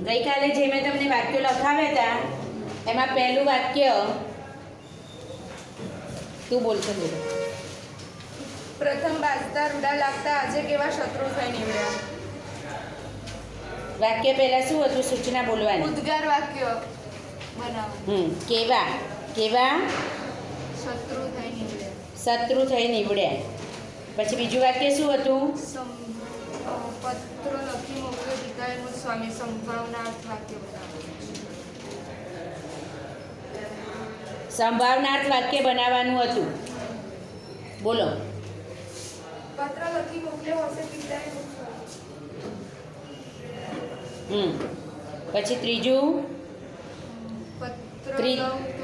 ગઈકાલે જે મેં તમને વાક્યો લખાવ્યા હતા એમાં પહેલું વાક્ય તું બોલતો બોલ. પ્રથમ બાજતા રૂડા લાગતા આજે કેવા શત્રુ થઈ નીવડ્યા. વાક્ય પહેલા શું હતું? સૂચના બોલવાની. ઉદ્ગાર વાક્ય બનાવો. કેવા કેવા શત્રુ થઈ નીવડ્યા. શત્રુ થઈ નીવડ્યા. પછી બીજું વાક્ય શું હતું? પત્ર લખી મોકલ્યો પિતાએ સ્વામી સંભાવનાર્થ વાક્ય બનાવો. સંભાવનાર્થ વાક્ય બનાવવાનું હતું. બોલો. પત્ર લખી મોકલ્યો હશે પિતાએ. પછી ત્રીજું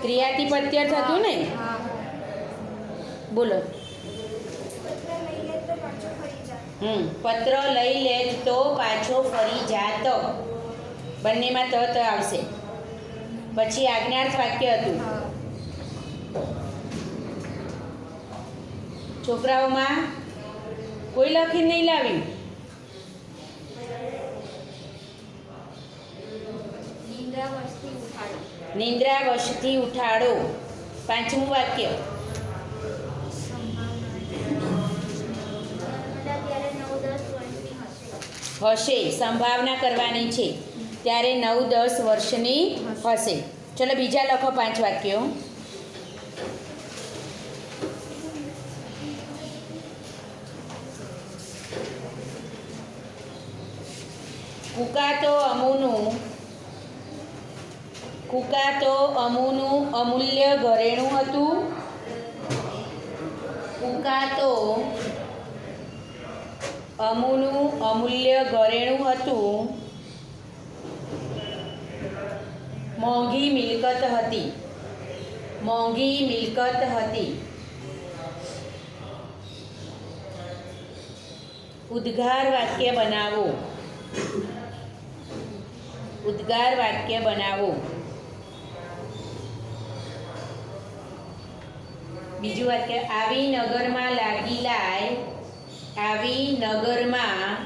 ક્રિયાતિપત્ય થતું ને. બોલો. પત્ર લઈ લે તો પાછો ફરી જાત. બંનેમાં ત આવશે. પછી આજ્ઞાર્થ વાક્ય હતું. છોકરાઓમાં કોઈ લખી નહીં લાવ્યું. નિંદ્રાવશથી ઉઠાડો. પાંચમું વાક્ય હશે. સંભાવના કરવાની છે ત્યારે 9-10 વર્ષની હશે. ચલો બીજા લખો 5 વાક્યો. કુકા તો અમુનું અમૂલ્ય ઘરેણું હતું. કુકા તો અમુનું અમૂલ્ય ઘરેણું હતું. મોંઘી મિલકત હતી. મોંઘી મિલકત હતી. ઉદ્ગાર વાક્ય બનાવો. ઉદ્ગાર વાક્ય બનાવો. બીજું વાક્ય આવી નગરમાં લાગી લાય. આવી નગરમાં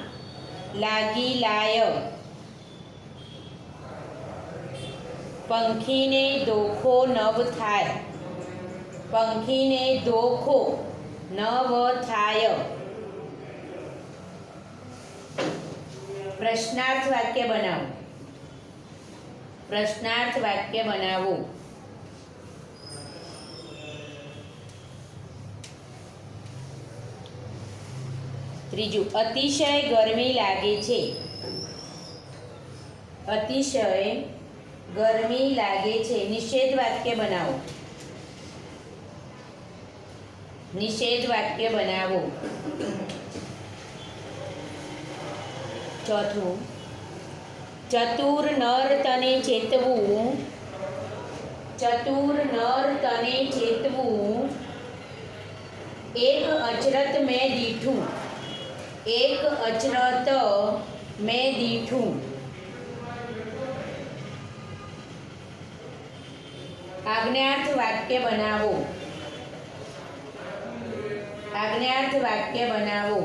લાગી લાય. પંખીને દોખો નવ થાય. પંખીને દોખો નવ થાય. પ્રશ્નાર્થ વાક્ય બનાવો. પ્રશ્નાર્થ વાક્ય બનાવો. ત્રીજું અતિશય ગરમી લાગે છે. અતિશય ગરમી લાગે છે. નિષેધ વાક્ય બનાવો. નિષેધ વાક્ય બનાવો. ચોથું ચતુર નર તને ચેતવું. ચતુર નર તને ચેતવું. એક અચરત મેં દીઠું. એક અચરત મેં દીઠું. આજ્ઞાર્થ વાક્ય બનાવો. આજ્ઞાર્થ વાક્ય બનાવો.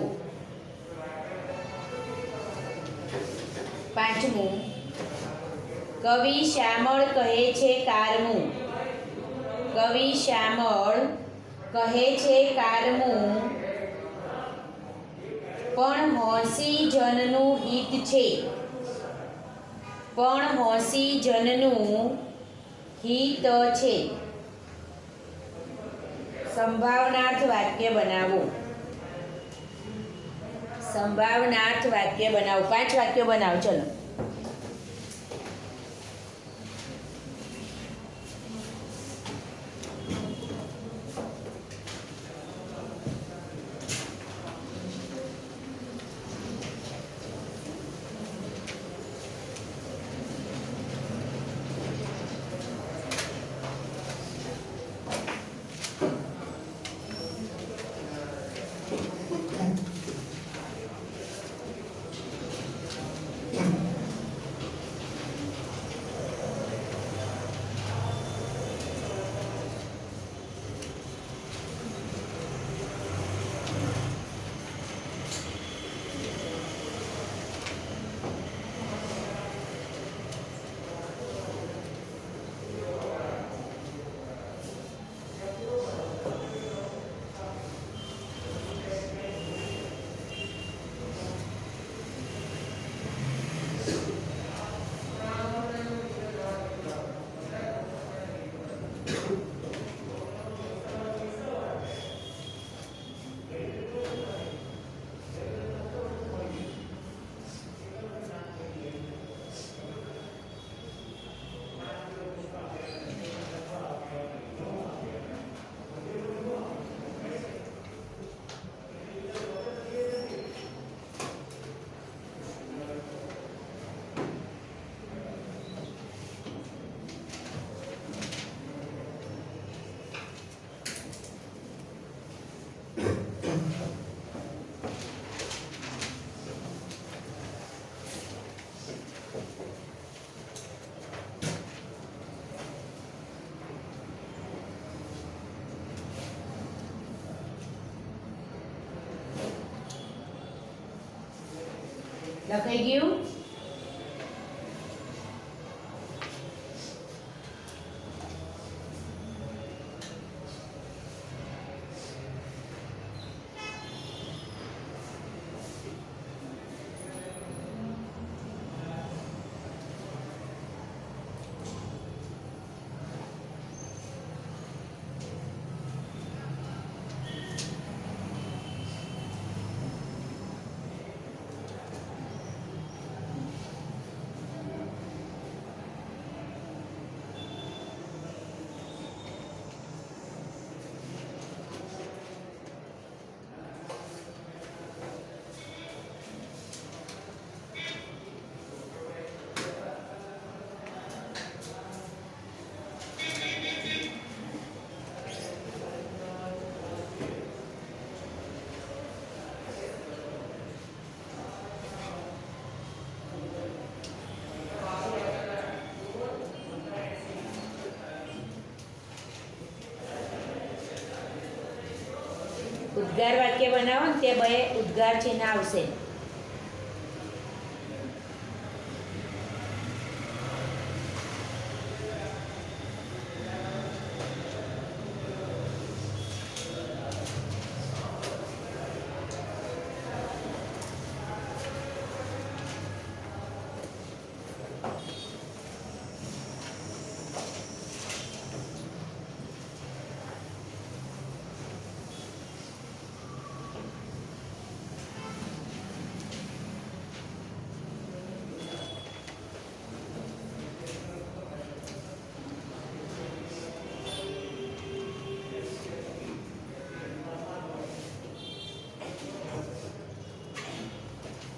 પાંચમું કવિ શ્યામળ કહે છે કારમું. કવિ શ્યામળ કહે છે કારમું. પણ હોંસી જનનું હિત છે. પણ હોંસી જનનું હિત છે. સંભાવનાર્થ વાક્ય બનાવો. સંભાવનાર્થ વાક્ય બનાવો. 5 વાક્યો બનાવો. ચલો. લખાઈ ગયું? ઉદ્ગાર વાક્ય બનાવો ને તે બે ઉદ્ગાર ચિહ્ન આવશે.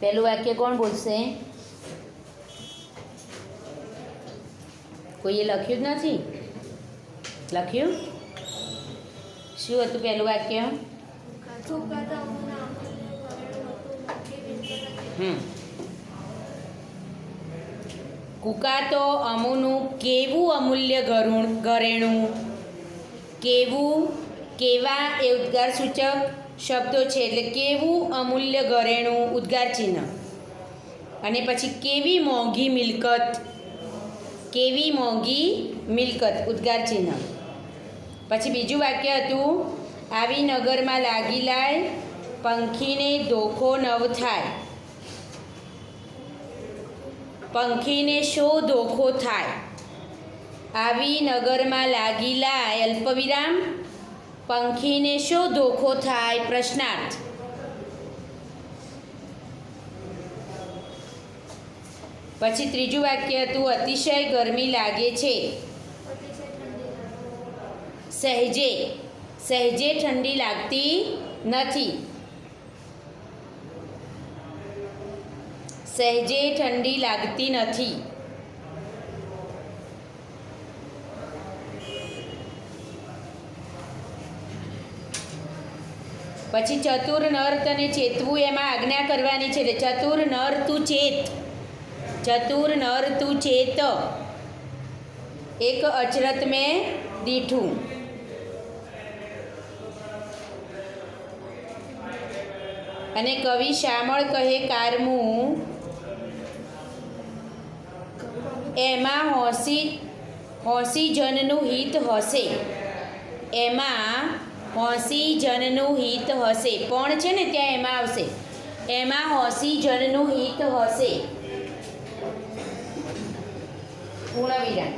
પહેલું વાક્ય કોણ બોલશે? કોઈએ લખ્યું જ નથી? લખ્યું? શું હતું પહેલું વાક્ય? કુકા તો અમુનું કેવું અમૂલ્ય ઘરેણું. કેવું, કેવા એ ઉદ્ગાર સૂચક શબ્દો છે, એટલે કેવું અમૂલ્ય ઘરેણું ઉદ્ગાર ચિહ્ન. અને પછી કેવી મોંઘી મિલકત, કેવી મોંઘી મિલકત ઉદ્ગાર ચિહ્ન. પછી બીજું વાક્ય હતું આવી નગરમાં લાગી લાય પંખીને ધોખો નવ થાય. પંખીને શો ધોખો થાય? આવી નગરમાં લાગી લાય અલ્પવિરામ પંખીને શો ધોખો થાય પ્રશ્નાર્થ. પછી ત્રીજું વાક્ય હતું અતિશય ગરમી લાગે છે. સહેજે, સહેજે ઠંડી લાગતી નથી. સહેજે ઠંડી લાગતી નથી. પછી ચતુર નર તને ચેતવું એમાં આજ્ઞા કરવાની છે, એટલે ચતુર નર તું ચેત. ચતુર નર તું ચેત એક અચરત મેં દીઠું. અને કવિ શામળ કહે કારમું એમાં હોંસી જનનું હિત હશે. એમાં હોંસી જનનું હિત હશે. પણ છે ને ત્યાં એમાં આવશે. એમાં હોંસી જનનું હિત હશે. પૂર્ણ વિરામ.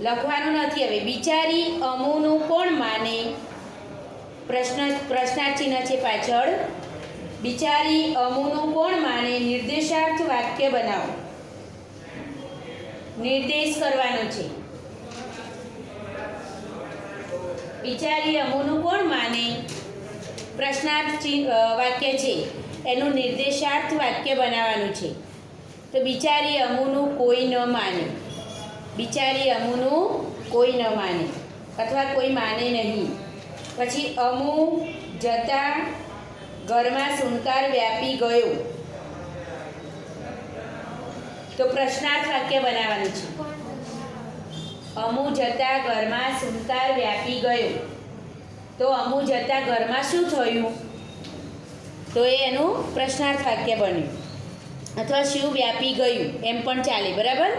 લખવાનું નથી હવે. બિચારી અમુનું કોણ માને? પ્રશ્નાર્થ ચિહ્ન છે પાછળ. બિચારી અમુનું કોણ માને? નિર્દેશાર્થ વાક્ય બનાવો. નિર્દેશ કરવાનો છે. બિચારી અમુનું કોણ માને પ્રશ્નાર્થ વાક્ય છે, એનું નિર્દેશાર્થ વાક્ય બનાવવાનું છે. તો બિચારી અમુનું કોઈ ન માને. બિચારી અમુનું કોઈ ન માને અથવા કોઈ માને નહીં. પછી અમુ જતાં ઘરમાં સુનકાર વ્યાપી ગયો. તો પ્રશ્નાર્થ વાક્ય બનાવવાનું છે. અમુ જતા ઘરમાં સુનકાર વ્યાપી ગયો. તો અમુ જતા ઘરમાં શું થયું? તો એ એનું પ્રશ્નાર્થ વાક્ય બન્યું, અથવા શું વ્યાપી ગયું એમ પણ ચાલે. બરાબર.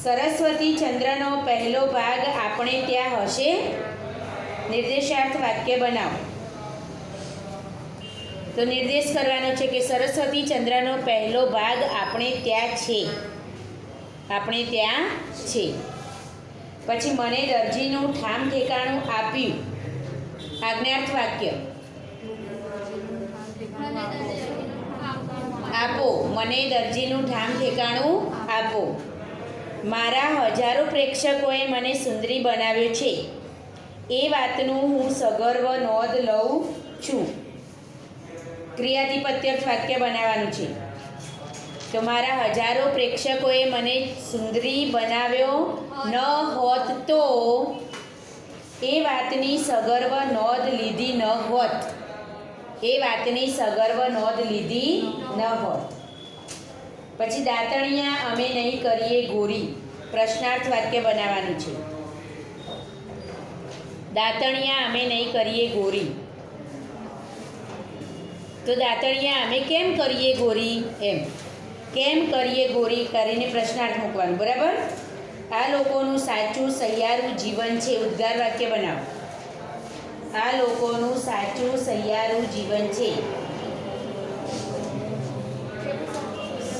સરસ્વતી ચંદ્રનો પહેલો ભાગ આપણે ત્યાં હશે. નિર્દેશાર્થ વાક્ય બનાવો. તો નિર્દેશ કરવાનો છે કે સરસ્વતી ચંદ્રનો પહેલો ભાગ આપણે ત્યાં છે. આપણે ત્યાં છે. પછી મને દરજીનું ઠામ ઠેકાણું આપ્યું. આજ્ઞાર્થ વાક્ય આપો. મને દરજીનું ઠામ ઠેકાણું આપો. મારા હજારો પ્રેક્ષકોએ મને સુંદરી બનાવ્યો છે એ વાતનું હું સગર્વ નોંધ લઉં છું. ક્રિયાધિપત્યર્થ વાક્ય બનાવવાનું છે. તો મારા હજારો પ્રેક્ષકોએ મને સુંદરી બનાવ્યો ન હોત તો એ વાતની સગર્વ નોંધ લીધી ન હોત. એ વાતની સગર્વ નોંધ લીધી ન હોત. પછી દાંતણિયા અમે નહીં કરીએ ગોરી. પ્રશ્નાર્થ વાક્ય બનાવવાનું છે. દાંતણિયા અમે નહીં કરીએ ગોરી. તો દાંતણિયા અમે કેમ કરીએ ગોરી? એમ કેમ કરીએ ગોરી કરીને પ્રશ્નાર્થ મૂકવાનું. બરાબર. આ લોકોનું સાચું સહિયારું જીવન છે. ઉદ્ગાર વાક્ય બનાવો. આ લોકોનું સાચું સહિયારું જીવન છે.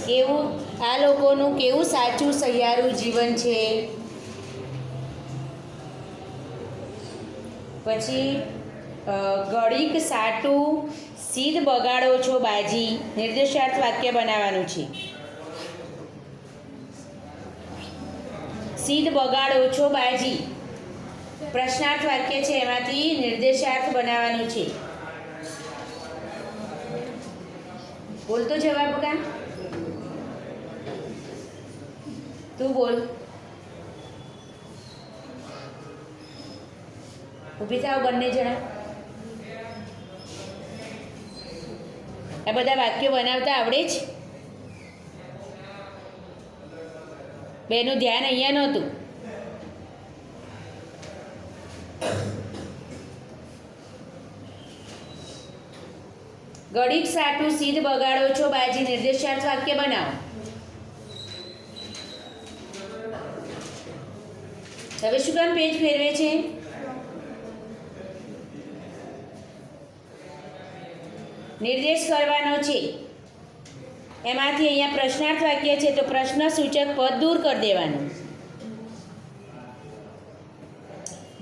કેવું? આ લોકોનું કેવું સાચું સહિયારું જીવન છે. પછી ઘડીક સાટું સીધ બગાડો છો બાજી. નિર્દેશાર્થ વાક્ય બનાવવાનું છે. સીધ બગાડો છો બાજી પ્રશ્નાર્થ વાક્ય છે. એમાંથી નિર્દેશાર્થ બનાવવાનું છે. બોલતો જવાબ કા તું બોલ. ઊભી થાવ બંને જણા. આ બધા વાક્યો બનાવતા આવડે જ? બેનું ધ્યાન અહીંયા નહોતું. ઘડીક સાટું સીધ બગાડો છો બાજી. નિર્દેશાર્થ વાક્ય બનાવો. હવે શું કામ પેજ ફેરવે છે? નિર્દેશ કરવાનો છે. એમાંથી અહીંયા પ્રશ્નાર્થ વાક્ય છે તો પ્રશ્ન સૂચક પદ દૂર કરી દેવાનું.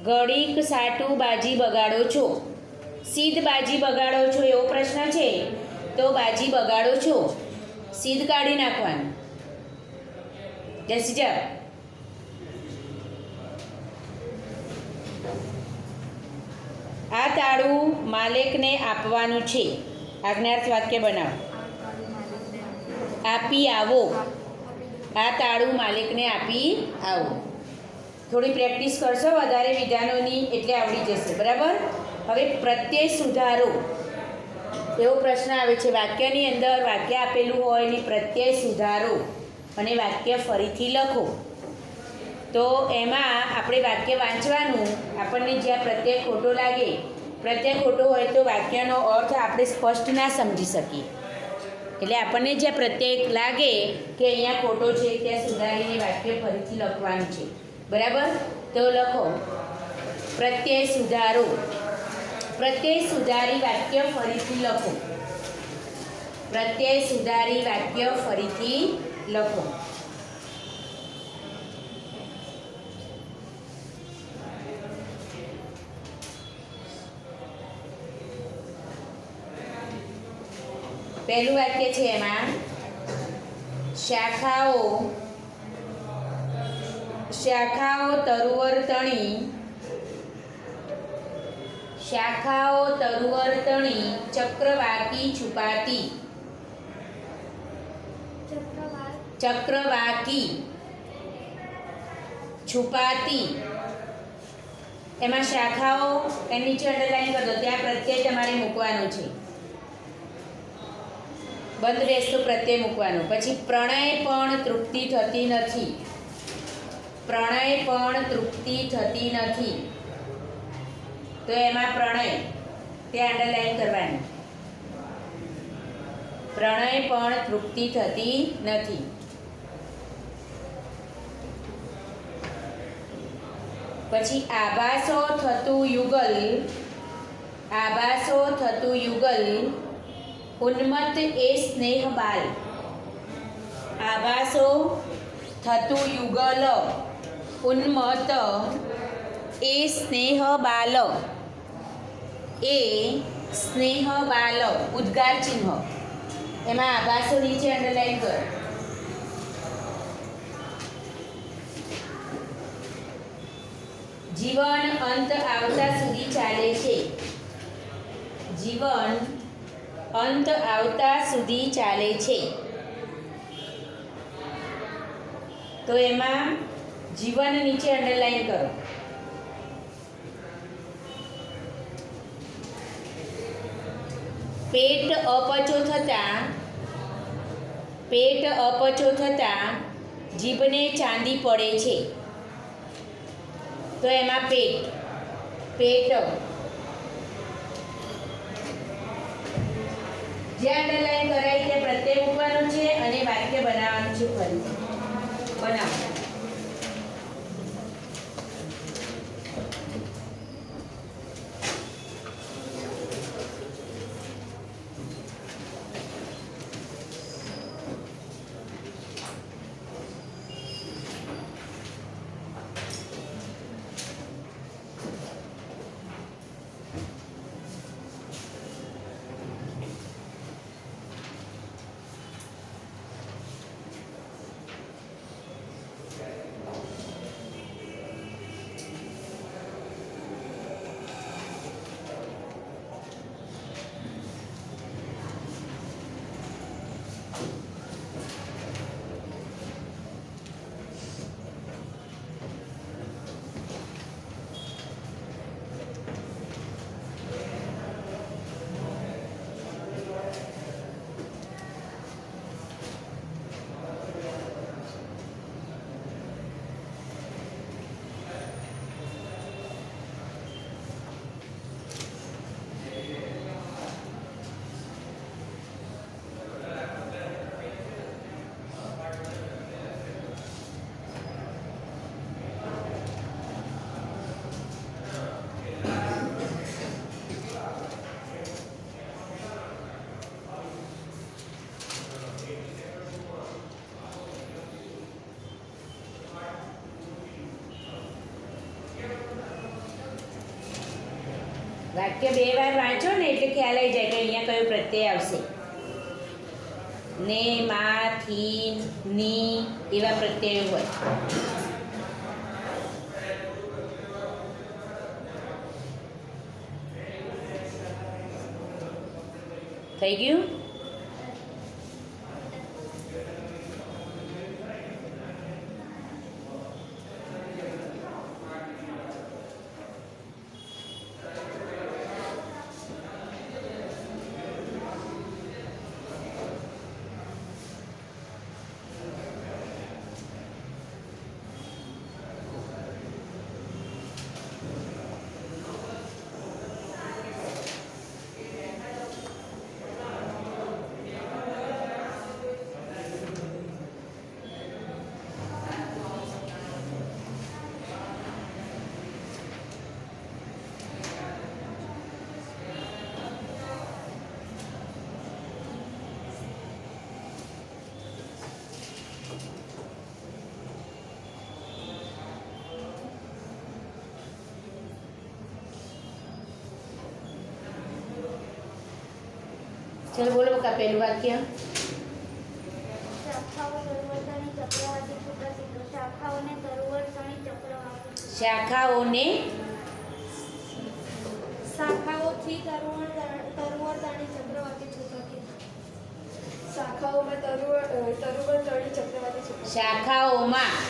ઘડીક સાટું બાજી બગાડો છો. સીધ બાજી બગાડો છો એવો પ્રશ્ન છે તો બાજી બગાડો છો સીધ કાઢી નાખવાનું. જસી જા. આ તાળું માલિકને આપવાનું છે. આજ્ઞાર્થ વાક્ય બનાવો. આપી આવો. આ તાળું માલિકને આપી આવો. થોડી પ્રેક્ટિસ કરશો વધારે વિધાનોની એટલે આવડી જશે. બરાબર. હવે પ્રત્યય સુધારો એવો પ્રશ્ન આવે છે. વાક્યની અંદર વાક્ય આપેલું હોય ને પ્રત્યય સુધારો અને વાક્ય ફરીથી લખો. તો એમાં આપણે વાક્ય વાંચવાનું. આપણને જ્યાં પ્રત્યય ખોટો લાગે, પ્રત્યય ખોટો હોય તો વાક્યનો અર્થ આપણે સ્પષ્ટ ના સમજી શકીએ. એટલે આપણને જ્યાં પ્રત્યય લાગે કે અહીંયા ખોટો છે ત્યાં સુધારીને વાક્ય ફરીથી લખવાનું છે. બરાબર. તો લખો પ્રત્યય સુધારો. પ્રત્યય સુધારી વાક્ય ફરીથી લખો. પ્રત્યય સુધારી વાક્ય ફરીથી લખો. પહેલું વાક્ય છે એમાં શાખાઓ તરુવર તણી. શાખાઓ તરુવર તણી ચક્રવાકી છુપાતી. ચક્રવાકી છુપાતી. એમાં શાખાઓ એની નીચે અંડરલાઈન કરી દો. ત્યાં પ્રત્યય તમારે મૂકવાનો છે. બંધ બેસતો પ્રત્યય મૂકવાનો. પછી પ્રણય પણ તૃપ્તિ થતી નથી. પ્રણય પણ તૃપ્તિ થતી નથી. તો એમાં પ્રણય તે અંડરલાઈન કરવાની. પ્રણય પણ તૃપ્તિ થતી નથી. પછી આભાસો થતું યુગલ, આભાસો થતું યુગલ, ઉન્મત્ત એ સ્નેહ બાલ. આભાસો થતું યુગલ, ઉન્મત્ત એ સ્નેહ બાલ, એ સ્નેહ બાલ ઉદ્ગાર ચિહ્ન. એમાં આભાસો નીચે અંડરલાઈન કરો. જીવન અંત આવતા સુધી ચાલે છે. જીવન અંત આવતા સુધી ચાલે છે. તો એમાં જીવન નીચે અંડરલાઈન કરો. પેટ અપચો થતાં જીભને ચાંદી પડે છે. તો એમાં પેટ જે અંડરલાઈન કરાય તે પ્રત્યય મૂકવાનું છે અને વાક્ય બનાવવાનું છે. ફરી બનાવો. વાક્ય બે વાર વાંચો ને એટલે ખ્યાલ આવી જાય કે અહીંયા કયો પ્રત્યય આવશે. ને, માં, થી, ની એવા પ્રત્યયો હોય. થઈ ગયું? ચલો બોલો બકા પહેલું વાક્ય. શાખાઓને શાખાઓથી તરુવર્તાની ચક્રવાતી છૂટકી. શાખાઓમાં તરુવર્તાની ચક્રવાતી છૂટકી.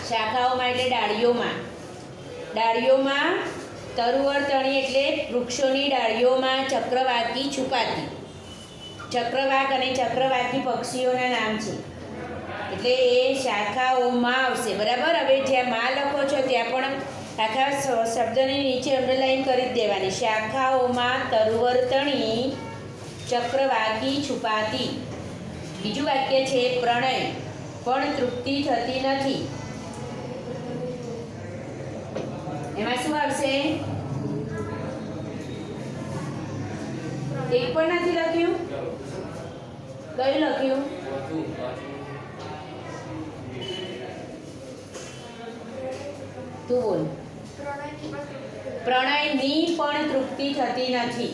શાખાઓમાં એટલે ડાળીઓમાં તરુવર્તણી એટલે વૃક્ષોની ડાળીઓમાં ચક્રવાકી છુપાતી. ચક્રવાક અને ચક્રવાકી પક્ષીઓના નામ છે એટલે એ શાખાઓમાં આવશે. બરાબર. હવે જ્યાં માં લખો છો આખા શબ્દની નીચે અંડરલાઈન કરી જ દેવાની. શાખાઓમાં તરુવર્તણી ચક્રવાકી છુપાતી. બીજું વાક્ય છે પ્રણય પણ તૃપ્તિ થતી નથી. એમાં શું આવશે? એક પણ નથી લખ્યું. કયું લખ્યું? તું બોલ. પ્રણયની પણ તૃપ્તિ થતી નથી.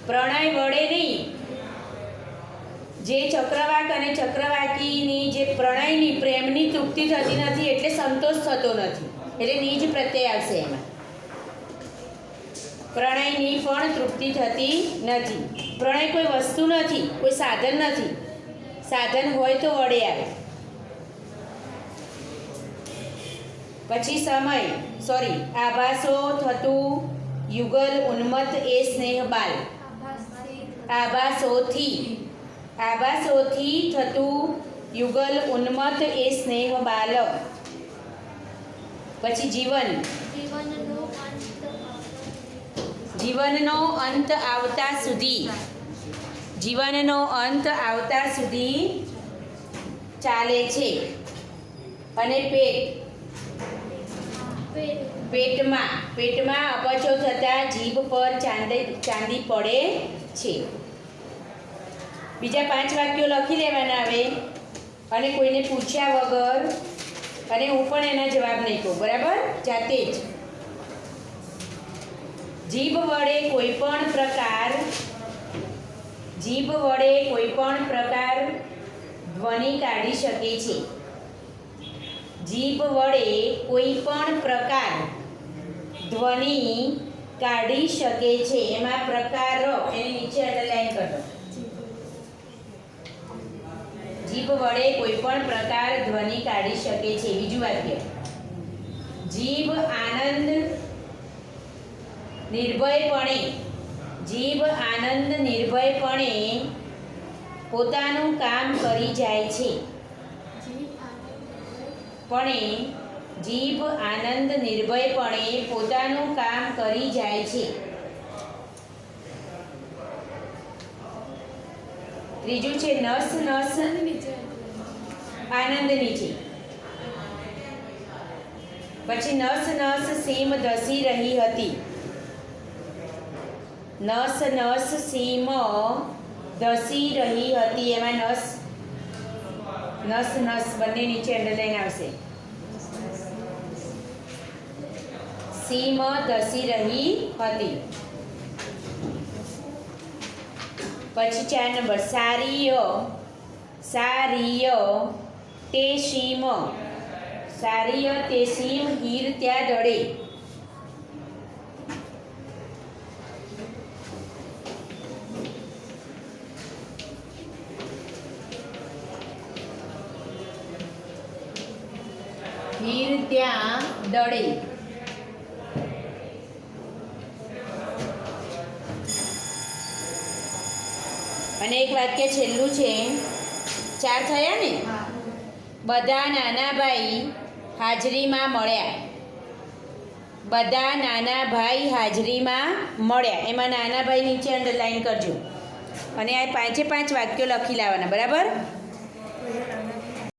પ્રણય વડે નહીં, જે ચક્રવાક અને ચક્રવાકીની જે પ્રણયની પ્રેમની તૃપ્તિ થતી નથી એટલે સંતોષ થતો નથી, એટલે નીજ પ્રત્યય આવશે એમાં. પ્રણયની પણ તૃપ્તિ થતી નથી. પ્રણય કોઈ વસ્તુ નથી, કોઈ સાધન નથી. સાધન હોય તો વડે આવે. પછી આભાસો થતું યુગલ ઉન્મત્ત એ સ્નેહ બાલ. આભાસોથી થતું યુગલ ઉન્મત્ત એ સ્નેહ બાલ. પછી જીવનનો અંત આવતા સુધી ચાલે છે. અને પેટમાં અપચો થતાં જીભ પર ચાંદી પડે છે. બીજા 5 વાક્યો લખી લેવાના આવે અને કોઈને પૂછ્યા વગર, અને હું પણ એના જવાબ નહીં કહું, બરાબર? જાતે જ. જીભ વડે કોઈ પણ પ્રકાર ધ્વનિ કાઢી શકે છે. જીભ વડે કોઈ પણ પ્રકાર ધ્વનિ કાઢી શકે છે. એમાં પ્રકાર એની નીચે અંડરલાઈન કરો. જીભ વડે કોઈ પણ પ્રકાર ધ્વનિ કાઢી શકે છે. બીજું વાક્ય, જીભ આનંદ નિર્ભયપણે પોતાનું કામ કરી જાય છે. જીભ આનંદ નિર્ભયપણે પોતાનું કામ કરી જાય છે. ત્રીજું છે નસ આનંદ નીચે. પછી નસ સીમ ધસી રહી હતી. નસ સીમ ધસી રહી હતી. એમાં નસ બંને નીચે અંડરલાઈન આવશે. સીમ ધસી રહી હતી. પછી 4 નંબર, સારીય તે સીમ હીર ત્યાં દડે. હીર ત્યાં દડે. અને એક વાક્ય છેલ્લું છે. 4 થયા ને? બધા નાના ભાઈ હાજરીમાં મળ્યા. એમાં નાના ભાઈ નીચે અંડરલાઈન કરજો. અને આ 5 વાક્યો લખી લાવવાના, બરાબર?